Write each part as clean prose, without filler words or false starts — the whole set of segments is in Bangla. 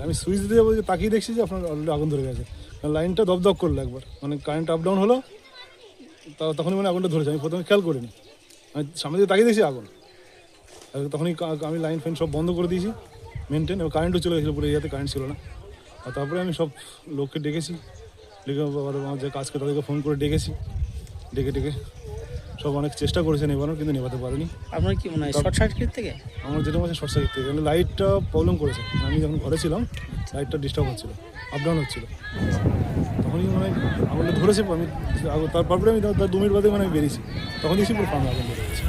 আমি সুইচ দিয়ে বলছি, তাকিয়ে দেখছি যে আপনার অলরেডি আগুন ধরে গেছে। লাইনটা দপদপ করলো একবার, মানে কারেন্ট আপ ডাউন হলো, তখনই মানে আগুনটা ধরেছে। আমি প্রথমে খেয়াল করিনি, আমি সামনে দিয়ে তাকিয়ে দেখছি আগুন। আর তখনই আমি লাইন ফাইন সব বন্ধ করে দিয়েছি, মেনটেন। এবার কারেন্টও চলে গেছিলো, পুরো এরিয়াতে কারেন্ট ছিল না। আর তারপরে আমি সব লোককে ডেকেছি, ডেকে আমার যে কাজকে তাদেরকে ফোন করে ডেকেছি, ডেকে সব অনেক চেষ্টা করেছে নেবানোর, কিন্তু নেবাতে পারেনি। আপনার কি মনে হয় শর্ট সার্কিট থেকে? আমার যেটা মনে হচ্ছে শর্ট সার্কিট থেকে, কারণ লাইটটা প্রবলেম করেছে। আমি যখন ঘরে ছিলাম লাইটটা ডিস্টার্ব হচ্ছিলো, আপ ডাউন হচ্ছিলো, তখনই মানে আগুনটা ধরেছে। আমি তারপরে আমি 2 মিনিট বাদে মানে বেরিয়েছি, তখন দেখছি পুরো ফার্মে আগুন ধরে গেছে।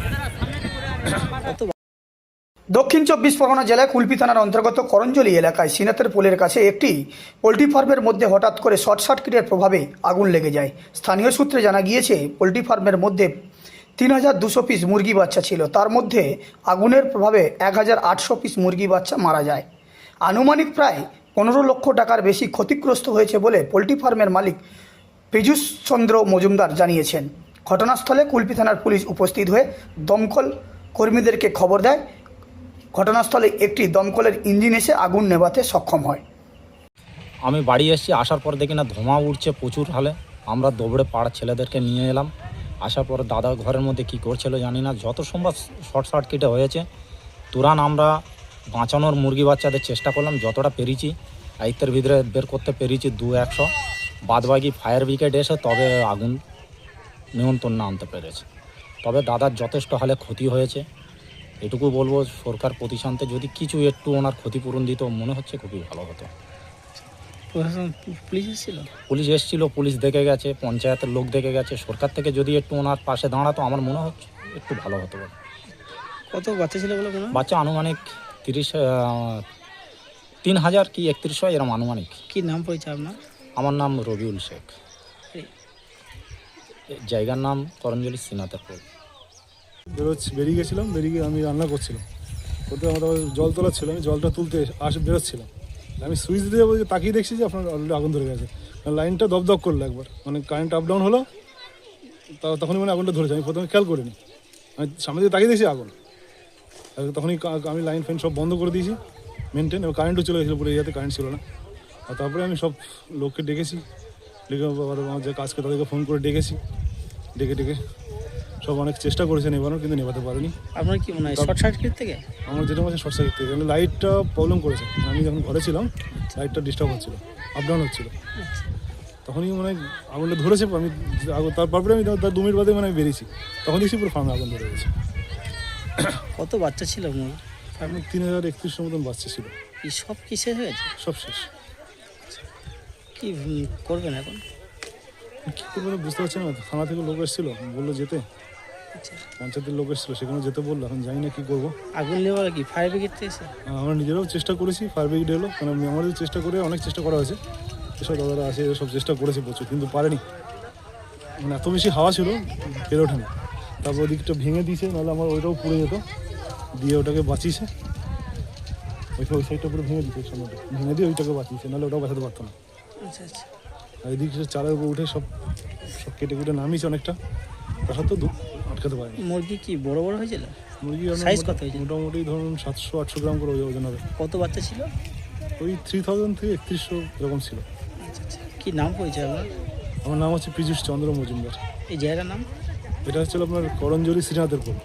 দক্ষিণ 24 পরগনা জেলায় কুলপি থানার অন্তর্গত করঞ্জলি এলাকায় সিনাতের পোলের কাছে একটি পোলট্রি ফার্মের মধ্যে হঠাৎ করে শর্ট সার্কিটের প্রভাবে আগুন লেগে যায়। স্থানীয় সূত্রে জানা গিয়েছে, পোলট্রি ফার্মের মধ্যে 3200 পিস মুরগি বাচ্চা ছিল। তার মধ্যে আগুনের প্রভাবে 1800 পিস মুরগি বাচ্চা মারা যায়। আনুমানিক প্রায় 15 লক্ষ টাকার বেশি ক্ষতিগ্রস্ত হয়েছে বলে পোলট্রি ফার্মের মালিক পীযূষ চন্দ্র মজুমদার জানিয়েছেন। ঘটনাস্থলে কুলপি থানার পুলিশ উপস্থিত হয়ে দমকল কর্মীদেরকে খবর দেয়। ঘটনাস্থলে একটি দমকলের ইঞ্জিন এসে আগুন নেভাতে সক্ষম হয়। আমি বাড়ি এসেছি, আসার পর দেখি না ধোঁয়া উঠছে প্রচুর হালে। আমরা দৌড়ে পাড়ার ছেলেদেরকে নিয়ে এলাম। আসার পর দাদা ঘরের মধ্যে কি করছিল জানি না, যত সম্ভব শর্ট সার্কিটে হয়েছে। তুরান আমরা বাঁচানোর মুরগি বাচ্চাদের চেষ্টা করলাম, যতটা পেরেছি। আয়ত্তের ভিতরে বের করতে পেরেছি 200-100। বাদবাকি ফায়ার ব্রিগেড এসে তবে আগুন নিয়ন্ত্রণে আনতে পেরেছে। তবে দাদার যথেষ্ট হালে ক্ষতি হয়েছে। এটুকু বলবো, সরকার প্রতিষ্ঠানতে যদি কিছু একটু ওনার ক্ষতিপূরণ দিত, মনে হচ্ছে খুবই ভালো হতো। পুলিশ এসেছিল? পুলিশ এসেছিল, পুলিশ দেখে গেছে, পঞ্চায়েতের লোক দেখে গেছে। সরকার থেকে যদি একটু ওনার পাশে দাঁড়াতো, আমার মনে হচ্ছে একটু ভালো হতো। কত বাচ্চা ছিল বলে মনে হয়? বাচ্চা আনুমানিক 3000 কি 3100 এরকম আনুমানিক। কি নাম পরিচয় আপনার? আমার নাম রবিউল শেখ, জায়গার নাম করঞ্জলি সিনাতের পোল। বেরিয়ে গেছিলাম, বেরিয়ে আমি রান্না করছিলাম, ওতে আমার জল তোলা ছিল। আমি জলটা তুলতে বেরোচ্ছিলাম, আমি সুইচ দিয়ে বলছি, তাকিয়ে দেখছি যে আপনার অলরেডি আগুন ধরে গেছে। লাইনটা দপদপ করলো একবার, মানে কারেন্ট আপ ডাউন হলো, তখনই মানে আগুনটা ধরেছে। আমি প্রথমে খেয়াল করিনি, আমি সামনে দিয়ে তাকিয়ে দেখছি আগুন। আর তখনই আমি লাইন ফাইন সব বন্ধ করে দিয়েছি, মেনটেন। এবার কারেন্টও চলে গেছিলো, পুরো এরিয়াতে কারেন্ট ছিল না। আর তারপরে আমি সব লোককে ডেকেছি, ডেকে আমার যে কাজকে তাদেরকে ফোন করে ডেকেছি, ডেকে সব অনেক চেষ্টা করেছে নেবানোর, কিন্তু নেবাতে পারেনি। আপনার কি মনে হয় শর্ট সার্কিট থেকে? আমার যেটা মনে হচ্ছে শর্ট সার্কিট থেকে, কারণ লাইটটা প্রবলেম করেছে। আমি যখন ঘরে ছিলাম লাইটটা ডিস্টার্ব হচ্ছিলো, আপ ডাউন হচ্ছিলো, তখনই মানে আগুনটা ধরেছে। আমি তারপরে আমি 2 মিনিট বাদে মানে বেরিয়েছি, তখন দেখছি পুরো ফার্মে আগুন ধরে গেছে। কত বাচ্চা ছিল? ফার্মে 3031 মতন বাচ্চা ছিল। এই সব কিসের হয়েছে? সব শেষ। কি করবেন এখন? কী করবো বুঝতে পারছি না। থানা থেকে লোক এসেছিলো, বললো যেতে, পঞ্চায়েতের লোক এসেছিলো, সেখানে যেতে বললো। এখন জানি না কী করবো। আগুন নেওয়ার কি ফায়ার ব্রিগেড এসে? আমরা নিজেরাও চেষ্টা করেছি, ফায়ার ব্রিগেড এলো, কারণ আমাদের চেষ্টা করে অনেক চেষ্টা করা হয়েছে। এসব দাদারা আছে, সব চেষ্টা করেছে প্রচুর, কিন্তু পারেনি। মানে এত বেশি হাওয়া ছিল, পেরে ওঠেনি। তারপর ওদিকটা ভেঙে দিয়েছে, নাহলে আমার ওইটাও পুড়ে যেত। দিয়ে ওটাকে বাঁচিয়েছে, ওই সাইডটা পুরো ভেঙে দিয়েছে, সামনেটা ভেঙে দিয়ে ওইটাকে বাঁচিয়েছে, নাহলে ওটাও বাঁচাতে পারতো না। আচ্ছা আচ্ছা। আর এদিকে চালের উপর উঠে সব কেটে কুটে নামিয়েছে অনেকটা, তা সত্ত্বেও আটকাতে পারেনি। মুরগি কি বড় বড় হয়েছিল? মুরগি সাইজ কত হয়েছে? মোটামুটি ধরুন 700-800 গ্রাম করে ওজন হবে। কত বাচ্চা ছিল? ওই 3000 থেকে 3100 এরকম ছিল। আচ্ছা আচ্ছা। কি নাম পরিচয় আপনার? আমার নাম হচ্ছে পীযূষ চন্দ্র মজুমদার। এই জায়গার নাম? এটা হচ্ছে আপনার করঞ্জলি শ্রীনাথের পোল।